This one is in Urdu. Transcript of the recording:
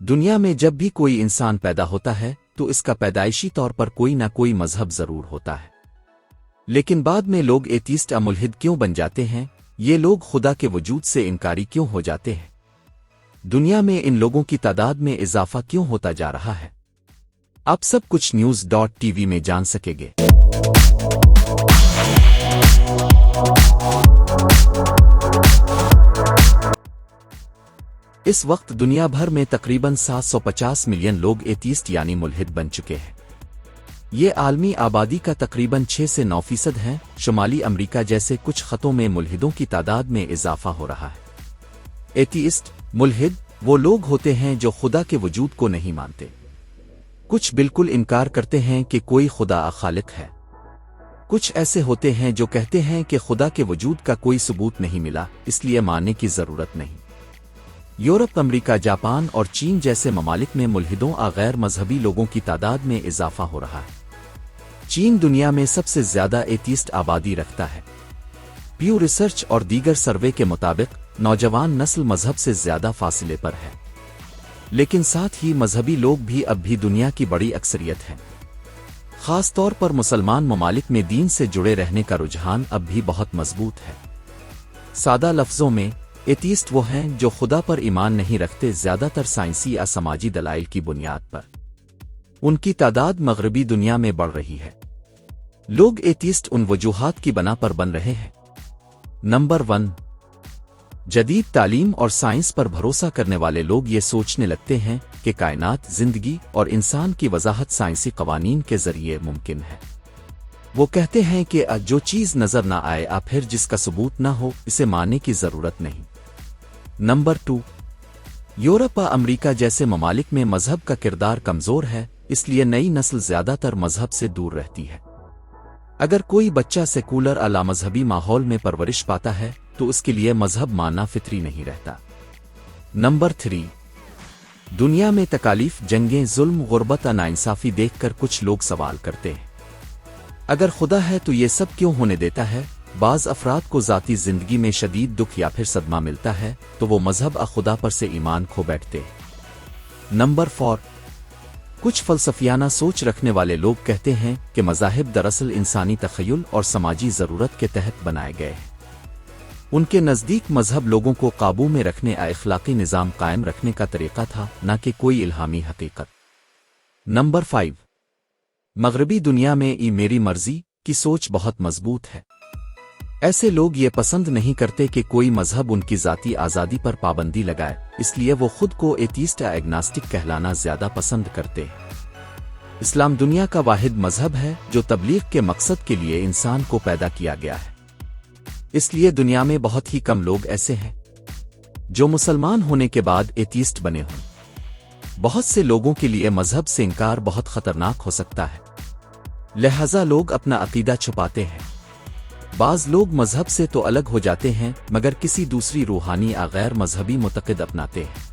دنیا میں جب بھی کوئی انسان پیدا ہوتا ہے تو اس کا پیدائشی طور پر کوئی نہ کوئی مذہب ضرور ہوتا ہے، لیکن بعد میں لوگ ایتھیسٹ یا ملحد کیوں بن جاتے ہیں؟ یہ لوگ خدا کے وجود سے انکاری کیوں ہو جاتے ہیں؟ دنیا میں ان لوگوں کی تعداد میں اضافہ کیوں ہوتا جا رہا ہے؟ آپ سب کچھ news.tv میں جان سکیں گے۔ اس وقت دنیا بھر میں تقریباً 750 ملین لوگ ایتھیسٹ یعنی ملحد بن چکے ہیں۔ یہ عالمی آبادی کا تقریباً 6 سے 9% ہے۔ شمالی امریکہ جیسے کچھ خطوں میں ملحدوں کی تعداد میں اضافہ ہو رہا ہے۔ ایتھیسٹ، ملحد وہ لوگ ہوتے ہیں جو خدا کے وجود کو نہیں مانتے۔ کچھ بالکل انکار کرتے ہیں کہ کوئی خدا خالق ہے۔ کچھ ایسے ہوتے ہیں جو کہتے ہیں کہ خدا کے وجود کا کوئی ثبوت نہیں ملا، اس لیے ماننے کی ضرورت نہیں۔ یورپ، امریکہ، جاپان اور چین جیسے ممالک میں ملحدوں غیر مذہبی لوگوں کی تعداد میں اضافہ ہو رہا ہے۔ چین دنیا میں سب سے زیادہ ایتھیسٹ آبادی رکھتا ہے۔ پیو ریسرچ اور دیگر سروے کے مطابق نوجوان نسل مذہب سے زیادہ فاصلے پر ہے، لیکن ساتھ ہی مذہبی لوگ بھی اب بھی دنیا کی بڑی اکثریت ہیں۔ خاص طور پر مسلمان ممالک میں دین سے جڑے رہنے کا رجحان اب بھی بہت مضبوط ہے۔ سادہ لفظوں میں ایتھیسٹ وہ ہیں جو خدا پر ایمان نہیں رکھتے، زیادہ تر سائنسی یا سماجی دلائل کی بنیاد پر۔ ان کی تعداد مغربی دنیا میں بڑھ رہی ہے۔ لوگ ایتھیسٹ ان وجوہات کی بنا پر بن رہے ہیں۔ نمبر 1، جدید تعلیم اور سائنس پر بھروسہ کرنے والے لوگ یہ سوچنے لگتے ہیں کہ کائنات، زندگی اور انسان کی وضاحت سائنسی قوانین کے ذریعے ممکن ہے۔ وہ کہتے ہیں کہ جو چیز نظر نہ آئے پھر جس کا ثبوت نہ ہو، اسے ماننے کی ضرورت نہیں۔ نمبر 2، یورپ اور امریکہ جیسے ممالک میں مذہب کا کردار کمزور ہے، اس لیے نئی نسل زیادہ تر مذہب سے دور رہتی ہے۔ اگر کوئی بچہ سیکولر اور لامذہبی ماحول میں پرورش پاتا ہے تو اس کے لیے مذہب ماننا فطری نہیں رہتا۔ نمبر 3، دنیا میں تکالیف، جنگیں، ظلم، غربت اور ناانصافی دیکھ کر کچھ لوگ سوال کرتے ہیں، اگر خدا ہے تو یہ سب کیوں ہونے دیتا ہے؟ بعض افراد کو ذاتی زندگی میں شدید دکھ یا پھر صدمہ ملتا ہے تو وہ مذہب خدا پر سے ایمان کھو بیٹھتے ہیں۔ نمبر 4، کچھ فلسفیانہ سوچ رکھنے والے لوگ کہتے ہیں کہ مذاہب دراصل انسانی تخیل اور سماجی ضرورت کے تحت بنائے گئے ہیں۔ ان کے نزدیک مذہب لوگوں کو قابو میں رکھنے، اخلاقی نظام قائم رکھنے کا طریقہ تھا، نہ کہ کوئی الہامی حقیقت۔ نمبر 5، مغربی دنیا میں میری مرضی کی سوچ بہت مضبوط ہے۔ ایسے لوگ یہ پسند نہیں کرتے کہ کوئی مذہب ان کی ذاتی آزادی پر پابندی لگائے، اس لیے وہ خود کو ایتھیسٹ یا ایگناسٹک کہلانا زیادہ پسند کرتے ہیں۔ اسلام دنیا کا واحد مذہب ہے جو تبلیغ کے مقصد کے لیے انسان کو پیدا کیا گیا ہے۔ اس لیے دنیا میں بہت ہی کم لوگ ایسے ہیں جو مسلمان ہونے کے بعد ایتھیسٹ بنے ہوں۔ بہت سے لوگوں کے لیے مذہب سے انکار بہت خطرناک ہو سکتا ہے، لہذا لوگ اپنا عقیدہ چھپاتے ہیں۔ بعض لوگ مذہب سے تو الگ ہو جاتے ہیں مگر کسی دوسری روحانی یا غیر مذہبی معتقد اپناتے ہیں۔